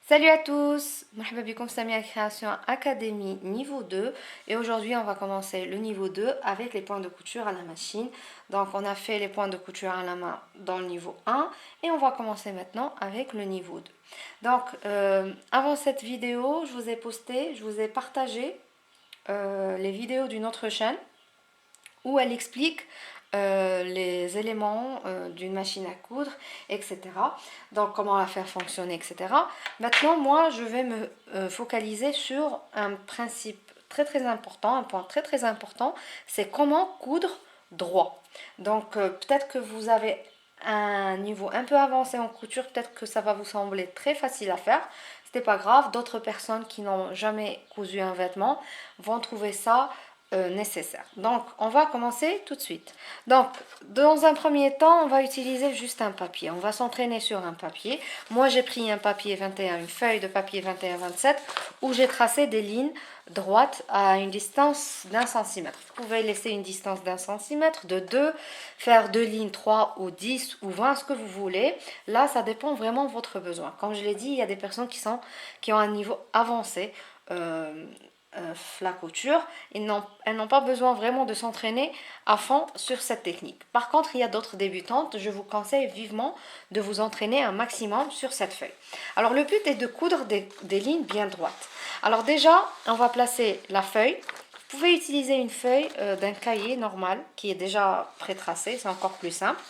Salut à tous, مرحبا بكم Samia Création Académie niveau 2 et aujourd'hui on va commencer le niveau 2 avec les points de couture à la machine. Donc on a fait les points de couture à la main dans le niveau 1 et on va commencer maintenant avec le niveau 2. Donc avant cette vidéo, je vous ai partagé les vidéos d'une autre chaîne où elle explique les éléments d'une machine à coudre, etc. Donc comment la faire fonctionner, etc. Maintenant, moi, je vais me focaliser sur un principe très important, un point très important, c'est comment coudre droit. Donc peut-être que vous avez un niveau un peu avancé en couture, peut-être que ça va vous sembler très facile à faire. Ce n'est pas grave, d'autres personnes qui n'ont jamais cousu un vêtement vont trouver ça nécessaire. Donc, on va commencer tout de suite. Donc, dans un premier temps, on va utiliser juste un papier. On va s'entraîner sur un papier. Moi, j'ai pris un papier 21, une feuille de papier 21-27 où j'ai tracé des lignes droites à une distance d'1 cm. Vous pouvez laisser une distance d'1 cm, de 2, faire deux lignes 3 ou 10 ou 20, ce que vous voulez. Là, ça dépend vraiment de votre besoin. Comme je l'ai dit, il y a des personnes qui ont un niveau avancé. La couture, elles n'ont pas besoin vraiment de s'entraîner à fond sur cette technique. Par contre, il y a d'autres débutantes, je vous conseille vivement de vous entraîner un maximum sur cette feuille. Alors le but est de coudre des lignes bien droites. Alors déjà, on va placer la feuille. Vous pouvez utiliser une feuille d'un cahier normal qui est déjà pré-tracé, c'est encore plus simple.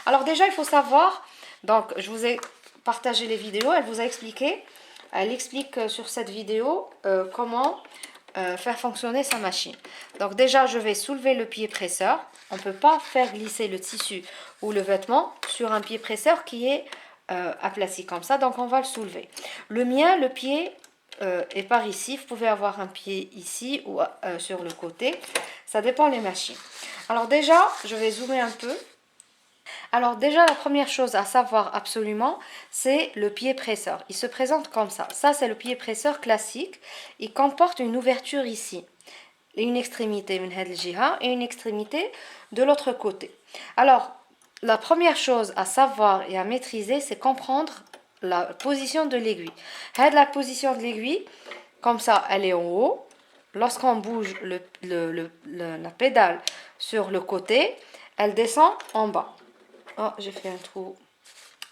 Alors déjà, il faut savoir, donc je vous ai partagé les vidéos, elle explique sur cette vidéo comment faire fonctionner sa machine. Donc déjà, je vais soulever le pied presseur. On ne peut pas faire glisser le tissu ou le vêtement sur un pied presseur qui est aplati comme ça. Donc on va le soulever. Le mien, le pied est par ici. Vous pouvez avoir un pied ici ou sur le côté. Ça dépend des machines. Alors déjà, je vais zoomer un peu. Alors déjà, la première chose à savoir absolument, c'est le pied presseur. Il se présente comme ça. Ça, c'est le pied presseur classique. Il comporte une ouverture ici. Une extrémité et une extrémité de l'autre côté. Alors, la première chose à savoir et à maîtriser, c'est comprendre la position de l'aiguille. La position de l'aiguille, comme ça, elle est en haut. Lorsqu'on bouge la pédale sur le côté, elle descend en bas. Oh, j'ai fait un trou.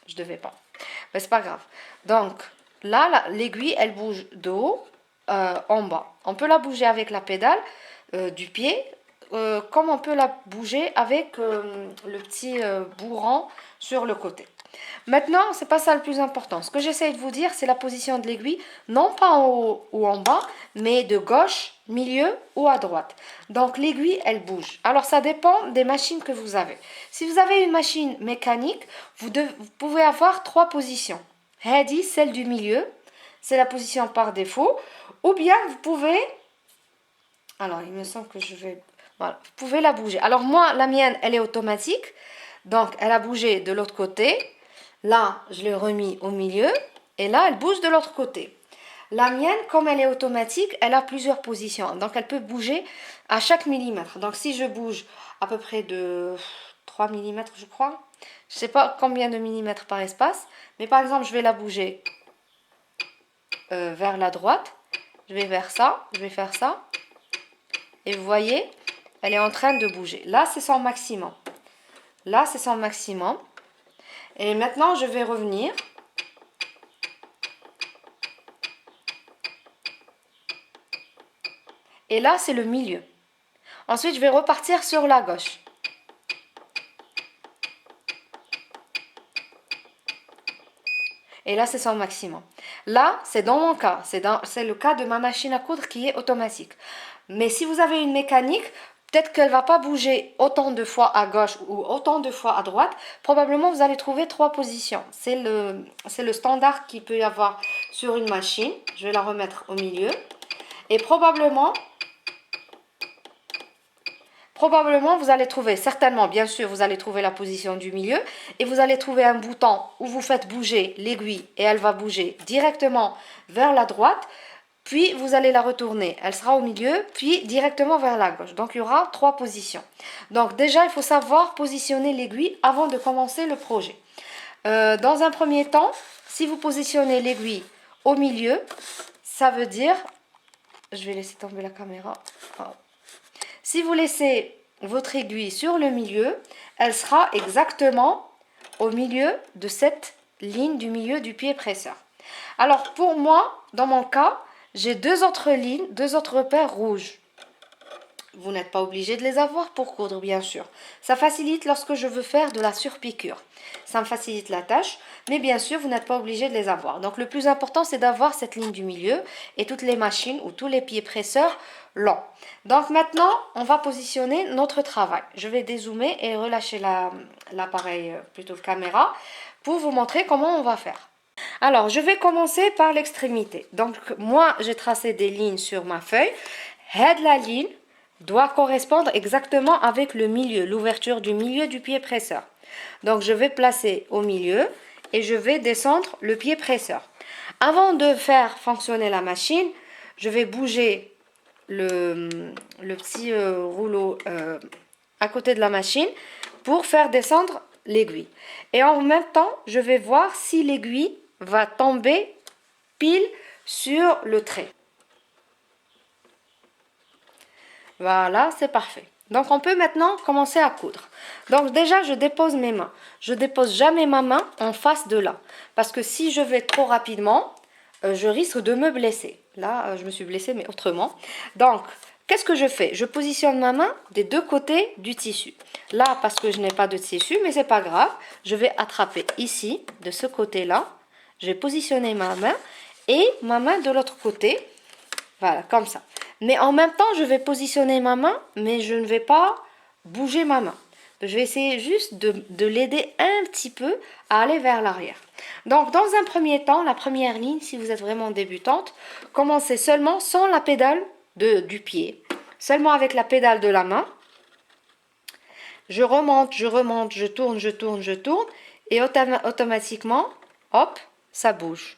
Je devais pas. Mais c'est pas grave. Donc, là, l'aiguille, elle bouge de haut en bas. On peut la bouger avec la pédale du pied, comme on peut la bouger avec le petit bourron sur le côté. Maintenant, c'est pas ça le plus important. Ce que j'essaie de vous dire, c'est la position de l'aiguille, non pas en haut ou en bas, mais de gauche, milieu ou à droite. Donc l'aiguille, elle bouge. Alors ça dépend des machines que vous avez. Si vous avez une machine mécanique, vous pouvez avoir trois positions. Hadi, celle du milieu, c'est la position par défaut. Ou bien vous pouvez... Alors, il me semble que je vais... Voilà, vous pouvez la bouger. Alors moi, la mienne, elle est automatique. Donc, elle a bougé de l'autre côté. Là, je l'ai remis au milieu. Et là, elle bouge de l'autre côté. La mienne, comme elle est automatique, elle a plusieurs positions. Donc, elle peut bouger à chaque millimètre. Donc, si je bouge à peu près de 3 millimètres, je crois. Je ne sais pas combien de millimètres par espace. Mais par exemple, je vais la bouger vers la droite. Je vais vers ça. Je vais faire ça. Et vous voyez, elle est en train de bouger. Là, c'est son maximum. Là, c'est son maximum. Et maintenant, je vais revenir. Et là, c'est le milieu. Ensuite, je vais repartir sur la gauche. Et là, c'est son maximum. Là, c'est dans mon cas. C'est le cas de ma machine à coudre qui est automatique. Mais si vous avez une mécanique, peut-être qu'elle ne va pas bouger autant de fois à gauche ou autant de fois à droite. Probablement, vous allez trouver trois positions. C'est le standard qu'il peut y avoir sur une machine. Je vais la remettre au milieu. Et probablement, vous allez trouver, certainement, bien sûr, vous allez trouver la position du milieu. Et vous allez trouver un bouton où vous faites bouger l'aiguille et elle va bouger directement vers la droite. Puis vous allez la retourner, elle sera au milieu, puis directement vers la gauche. Donc il y aura trois positions. Donc déjà, il faut savoir positionner l'aiguille avant de commencer le projet. Dans un premier temps, si vous positionnez l'aiguille au milieu. Ça veut dire, je vais laisser tomber la caméra. Si vous laissez votre aiguille sur le milieu, elle sera exactement au milieu de cette ligne du milieu du pied presseur. Alors pour moi, dans mon cas, j'ai deux autres lignes, deux autres repères rouges. Vous n'êtes pas obligé de les avoir pour coudre, bien sûr. Ça facilite lorsque je veux faire de la surpiqûre. Ça me facilite la tâche, mais bien sûr, vous n'êtes pas obligé de les avoir. Donc le plus important, c'est d'avoir cette ligne du milieu et toutes les machines ou tous les pieds presseurs longs. Donc maintenant, on va positionner notre travail. Je vais dézoomer et relâcher l'appareil, plutôt la caméra, pour vous montrer comment on va faire. Alors, je vais commencer par l'extrémité. Donc, moi, j'ai tracé des lignes sur ma feuille. Head la ligne doit correspondre exactement avec le milieu, l'ouverture du milieu du pied presseur. Donc, je vais placer au milieu et je vais descendre le pied presseur. Avant de faire fonctionner la machine, je vais bouger le petit rouleau à côté de la machine pour faire descendre l'aiguille. Et en même temps, je vais voir si l'aiguille va tomber pile sur le trait. Voilà, c'est parfait. Donc on peut maintenant commencer à coudre. Donc déjà, je dépose mes mains. Je dépose jamais ma main en face de là. Parce que si je vais trop rapidement, je risque de me blesser. Là, je me suis blessée, mais autrement. Donc, qu'est-ce que je fais? Je positionne ma main des deux côtés du tissu. Là, parce que je n'ai pas de tissu, mais c'est pas grave. Je vais attraper ici, de ce côté-là. Je vais positionner ma main et ma main de l'autre côté. Voilà, comme ça. Mais en même temps, je vais positionner ma main, mais je ne vais pas bouger ma main. Je vais essayer juste de l'aider un petit peu à aller vers l'arrière. Donc, dans un premier temps, la première ligne, si vous êtes vraiment débutante, commencez seulement sans la pédale du pied. Seulement avec la pédale de la main. Je remonte, je tourne, je tourne, je tourne. Et automatiquement, hop, ça bouge.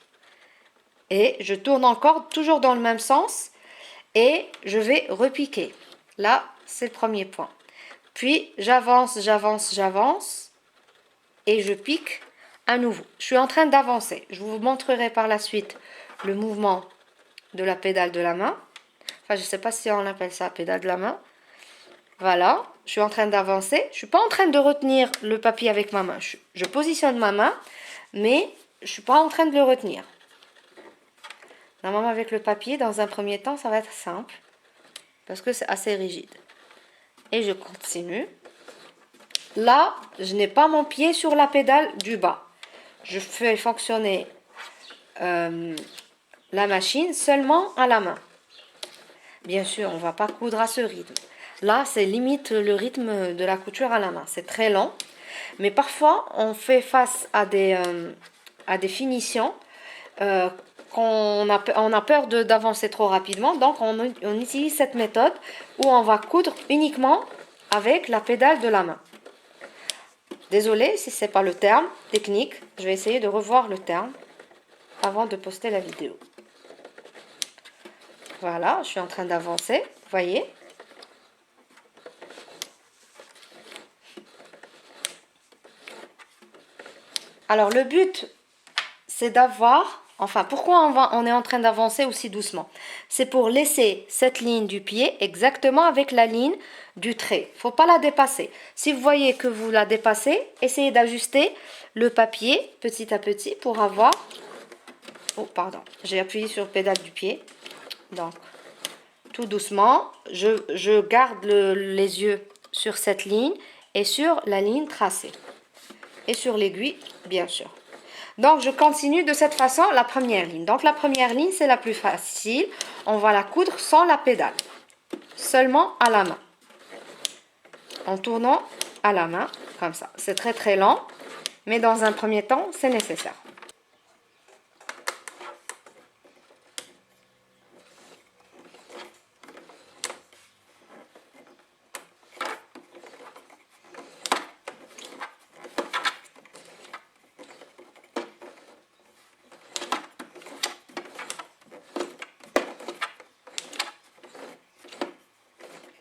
Et je tourne encore, toujours dans le même sens. Et je vais repiquer. Là, c'est le premier point. Puis, j'avance, j'avance, j'avance. Et je pique à nouveau. Je suis en train d'avancer. Je vous montrerai par la suite le mouvement de la pédale de la main. Enfin, je ne sais pas si on appelle ça pédale de la main. Voilà, je suis en train d'avancer. Je ne suis pas en train de retenir le papier avec ma main. Je positionne ma main, mais je ne suis pas en train de le retenir. Normalement, avec le papier, dans un premier temps, ça va être simple. Parce que c'est assez rigide. Et je continue. Là, je n'ai pas mon pied sur la pédale du bas. Je fais fonctionner la machine seulement à la main. Bien sûr, on ne va pas coudre à ce rythme. Là, c'est limite le rythme de la couture à la main. C'est très lent. Mais parfois, on fait face à des finitions on a peur d'avancer trop rapidement. Donc, on utilise cette méthode où on va coudre uniquement avec la pédale de la main. Désolée si ce n'est pas le terme technique. Je vais essayer de revoir le terme avant de poster la vidéo. Voilà, je suis en train d'avancer. Vous voyez? Alors, le but, c'est d'avoir... Enfin, pourquoi on est en train d'avancer aussi doucement? C'est pour laisser cette ligne du pied exactement avec la ligne du trait. Il ne faut pas la dépasser. Si vous voyez que vous la dépassez, essayez d'ajuster le papier petit à petit pour avoir... Oh, pardon, j'ai appuyé sur le pédale du pied. Donc, tout doucement, je garde les yeux sur cette ligne et sur la ligne tracée. Et sur l'aiguille, bien sûr. Donc, je continue de cette façon la première ligne. Donc, la première ligne, c'est la plus facile. On va la coudre sans la pédale. Seulement à la main. En tournant à la main, comme ça. C'est très très lent, mais dans un premier temps, c'est nécessaire.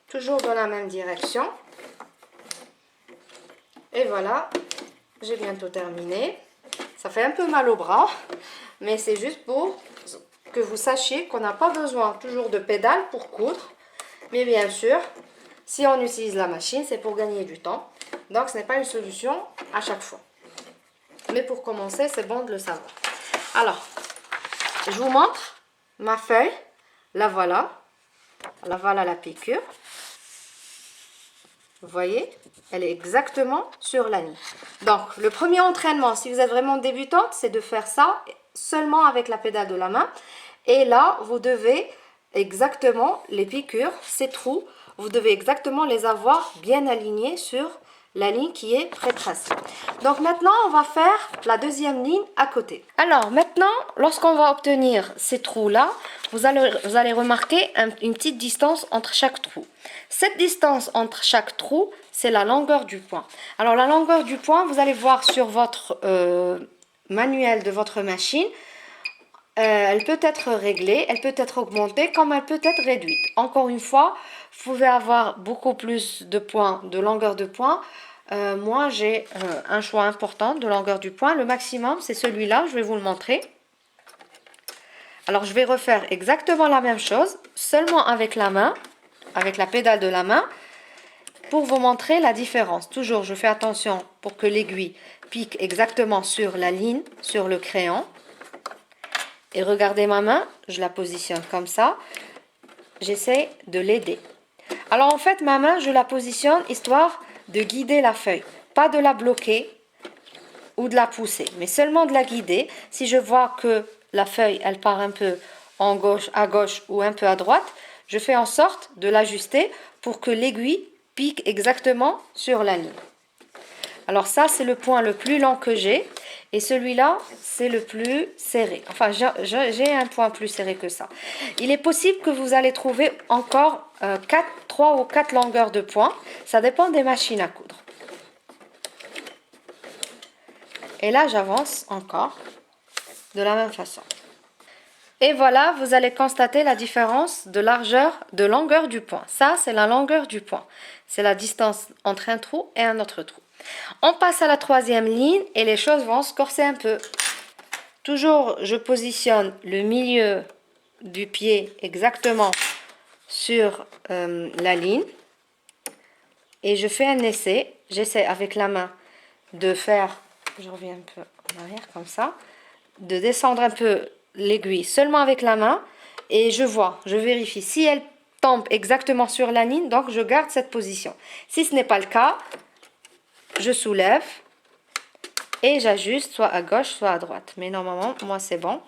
Toujours dans la même direction. Et voilà, j'ai bientôt terminé. Ça fait un peu mal au bras, mais c'est juste pour que vous sachiez qu'on n'a pas besoin toujours de pédale pour coudre. Mais bien sûr, si on utilise la machine, c'est pour gagner du temps. Donc, ce n'est pas une solution à chaque fois. Mais pour commencer, c'est bon de le savoir. Alors, je vous montre ma feuille. La voilà. La voilà la piqûre. Vous voyez, elle est exactement sur la ligne. Donc, le premier entraînement, si vous êtes vraiment débutante, c'est de faire ça seulement avec la pédale de la main. Et là, vous devez exactement, les piqûres, ces trous, vous devez exactement les avoir bien alignés sur la ligne qui est pré-tracée. Donc maintenant, on va faire la deuxième ligne à côté. Alors maintenant, lorsqu'on va obtenir ces trous-là, vous allez remarquer une petite distance entre chaque trou. Cette distance entre chaque trou, c'est la longueur du point. Alors la longueur du point, vous allez voir sur votre manuel de votre machine, elle peut être réglée, elle peut être augmentée comme elle peut être réduite. Encore une fois, vous pouvez avoir beaucoup plus de points, de longueur de point. Moi, j'ai un choix important de longueur du point. Le maximum, c'est celui-là. Je vais vous le montrer. Alors, je vais refaire exactement la même chose, seulement avec la main, avec la pédale de la main, pour vous montrer la différence. Toujours, je fais attention pour que l'aiguille pique exactement sur la ligne, sur le crayon. Et regardez ma main, je la positionne comme ça. J'essaie de l'aider. Alors en fait, ma main, je la positionne histoire de guider la feuille. Pas de la bloquer ou de la pousser, mais seulement de la guider. Si je vois que la feuille, elle part un peu à gauche ou un peu à droite, je fais en sorte de l'ajuster pour que l'aiguille pique exactement sur la ligne. Alors ça, c'est le point le plus long que j'ai. Et celui-là, c'est le plus serré. Enfin, j'ai un point plus serré que ça. Il est possible que vous allez trouver encore 3 ou 4 longueurs de points. Ça dépend des machines à coudre. Et là, j'avance encore de la même façon. Et voilà, vous allez constater la différence de largeur, de longueur du point. Ça, c'est la longueur du point. C'est la distance entre un trou et un autre trou. On passe à la troisième ligne et les choses vont se corser un peu. Toujours, je positionne le milieu du pied exactement sur la ligne. Et je fais un essai. J'essaie avec la main de faire, je reviens un peu en arrière comme ça, de descendre un peu l'aiguille seulement avec la main. Et je vérifie si elle tombe exactement sur la ligne. Donc, je garde cette position. Si ce n'est pas le cas, je soulève et j'ajuste soit à gauche, soit à droite. Mais normalement, moi, c'est bon.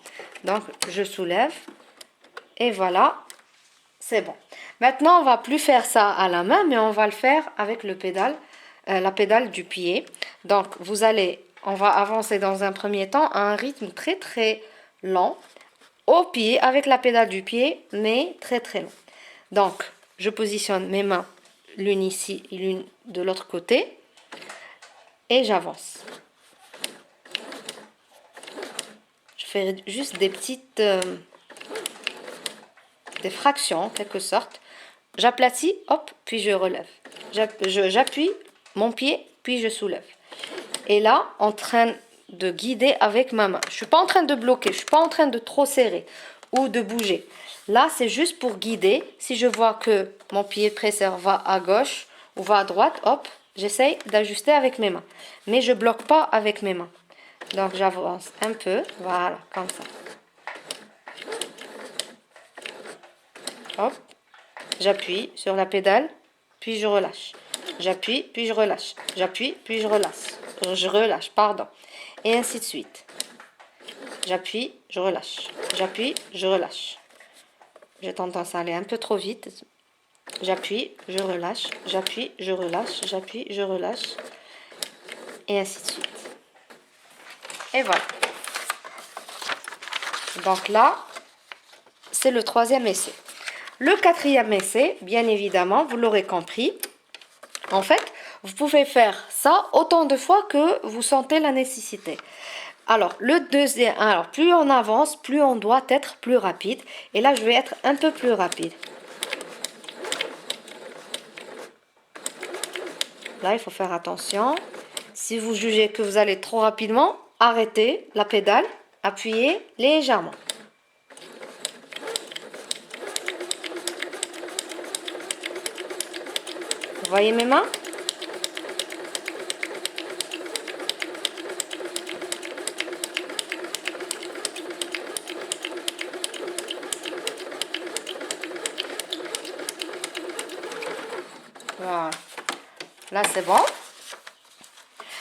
Donc, je soulève et voilà, c'est bon. Maintenant, on va plus faire ça à la main, mais on va le faire avec le pédale, la pédale du pied. Donc, on va avancer dans un premier temps à un rythme très, très lent au pied avec la pédale du pied, mais très, très long. Donc, je positionne mes mains, l'une ici et l'une de l'autre côté. Et j'avance. Je fais juste des petites des fractions en quelque sorte. J'aplatis, hop, puis je relève. J'appuie mon pied, puis je soulève. Et là, en train de guider avec ma main. Je ne suis pas en train de bloquer, je ne suis pas en train de trop serrer ou de bouger. Là, c'est juste pour guider. Si je vois que mon pied presseur va à gauche ou va à droite, hop, j'essaye d'ajuster avec mes mains. Mais je ne bloque pas avec mes mains. Donc, j'avance un peu. Voilà, comme ça. Hop. J'appuie sur la pédale, puis je relâche. J'appuie, puis je relâche. J'appuie, puis je relâche. Je relâche, pardon. Et ainsi de suite. J'appuie, je relâche. J'appuie, je relâche. J'ai tendance à aller un peu trop vite. J'appuie, je relâche. J'appuie, je relâche. J'appuie, je relâche. Et ainsi de suite. Et voilà. Donc là, c'est le troisième essai. Le quatrième essai, bien évidemment, vous l'aurez compris. En fait, vous pouvez faire ça autant de fois que vous sentez la nécessité. Alors, le deuxième, alors plus on avance, plus on doit être plus rapide. Et là, je vais être un peu plus rapide. Là, il faut faire attention. Si vous jugez que vous allez trop rapidement, arrêtez la pédale, appuyez légèrement. Voyez mes mains? Voilà. Là, c'est bon.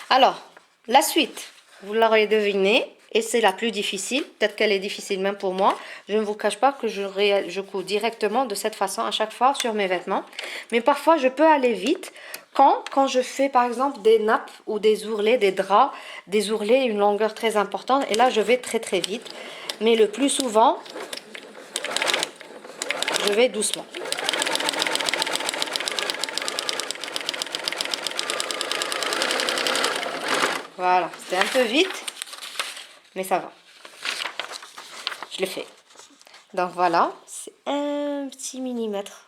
Alors, la suite, vous l'aurez deviné, et c'est la plus difficile. Peut-être qu'elle est difficile même pour moi. Je ne vous cache pas que je couds directement de cette façon à chaque fois sur mes vêtements. Mais parfois, je peux aller vite quand je fais par exemple des nappes ou des ourlets, des draps, des ourlets, une longueur très importante. Et là, je vais très très vite. Mais le plus souvent, je vais doucement. Voilà, c'est un peu vite, mais ça va. Je le fais. Donc voilà, c'est un petit millimètre.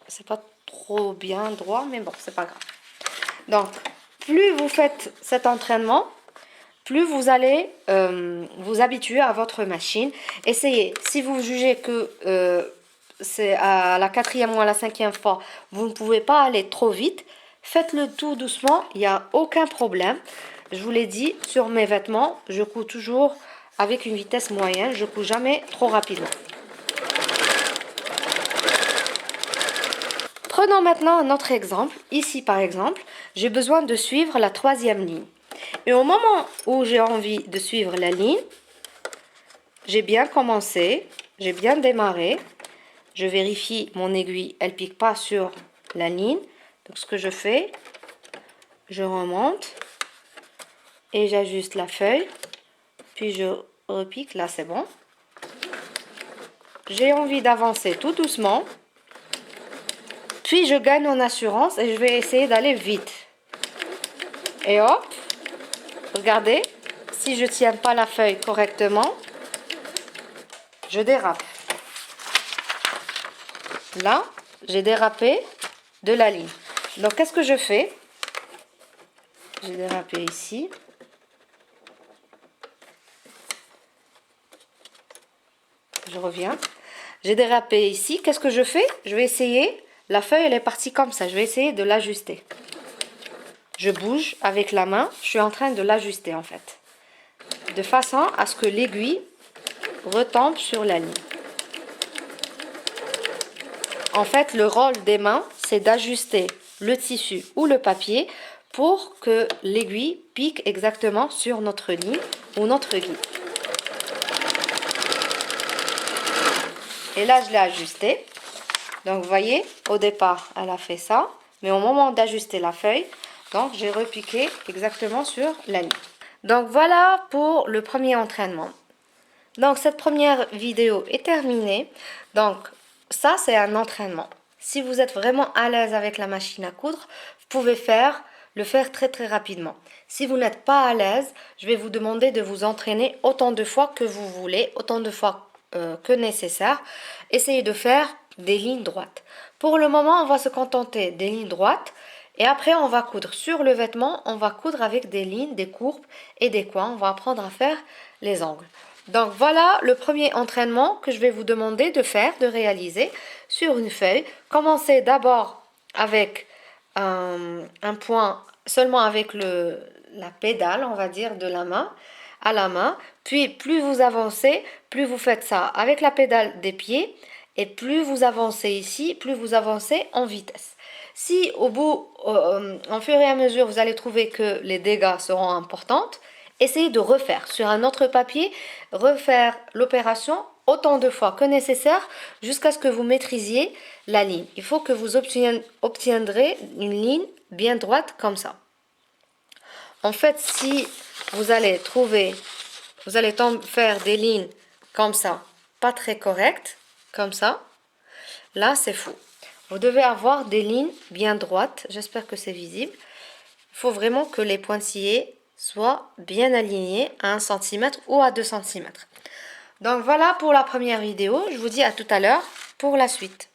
C'est pas trop bien droit, mais bon, c'est pas grave. Donc, plus vous faites cet entraînement, plus vous allez vous habituer à votre machine. Essayez, si vous jugez que c'est à la 4e ou à la 5e fois, vous ne pouvez pas aller trop vite, faites-le tout doucement, il n'y a aucun problème. Je vous l'ai dit, sur mes vêtements, je couds toujours avec une vitesse moyenne, je ne couds jamais trop rapidement. Prenons maintenant un autre exemple. Ici, par exemple, j'ai besoin de suivre la 3e ligne. Et au moment où j'ai envie de suivre la ligne, j'ai bien commencé, j'ai bien démarré. Je vérifie mon aiguille, elle ne pique pas sur la ligne. Donc ce que je fais, je remonte et j'ajuste la feuille. Puis je repique, là c'est bon. J'ai envie d'avancer tout doucement. Puis je gagne en assurance et je vais essayer d'aller vite. Et hop, regardez, si je ne tiens pas la feuille correctement, je dérape. Là, j'ai dérapé de la ligne. Donc, qu'est-ce que je fais? J'ai dérapé ici. Je reviens. J'ai dérapé ici. Qu'est-ce que je fais? Je vais essayer. La feuille, elle est partie comme ça. Je vais essayer de l'ajuster. Je bouge avec la main. Je suis en train de l'ajuster, en fait. De façon à ce que l'aiguille retombe sur la ligne. En fait, le rôle des mains, c'est d'ajuster le tissu ou le papier pour que l'aiguille pique exactement sur notre ligne ou notre guide. Et là, je l'ai ajusté. Donc, vous voyez, au départ, elle a fait ça. Mais au moment d'ajuster la feuille, donc j'ai repiqué exactement sur la ligne. Donc, voilà pour le premier entraînement. Donc, cette première vidéo est terminée. Donc, ça, c'est un entraînement. Si vous êtes vraiment à l'aise avec la machine à coudre, vous pouvez le faire très très rapidement. Si vous n'êtes pas à l'aise, je vais vous demander de vous entraîner autant de fois que vous voulez, autant de fois que nécessaire. Essayez de faire des lignes droites. Pour le moment, on va se contenter des lignes droites. Et après, on va coudre sur le vêtement, on va coudre avec des lignes, des courbes et des coins. On va apprendre à faire les angles. Donc voilà le premier entraînement que je vais vous demander de faire, de réaliser sur une feuille. Commencez d'abord avec un point, seulement avec la pédale, on va dire, de la main à la main. Puis plus vous avancez, plus vous faites ça avec la pédale des pieds. Et plus vous avancez ici, plus vous avancez en vitesse. Si au bout, en fur et à mesure, vous allez trouver que les dégâts seront importants, essayez de refaire sur un autre papier, refaire l'opération autant de fois que nécessaire jusqu'à ce que vous maîtrisiez la ligne. Il faut que vous obtiendrez une ligne bien droite comme ça. En fait, si vous allez faire des lignes comme ça, pas très correctes, comme ça, là c'est faux. Vous devez avoir des lignes bien droites, j'espère que c'est visible. Il faut vraiment que les pointillés soient bien alignés à 1 cm ou à 2 cm. Donc voilà pour la première vidéo, je vous dis à tout à l'heure pour la suite.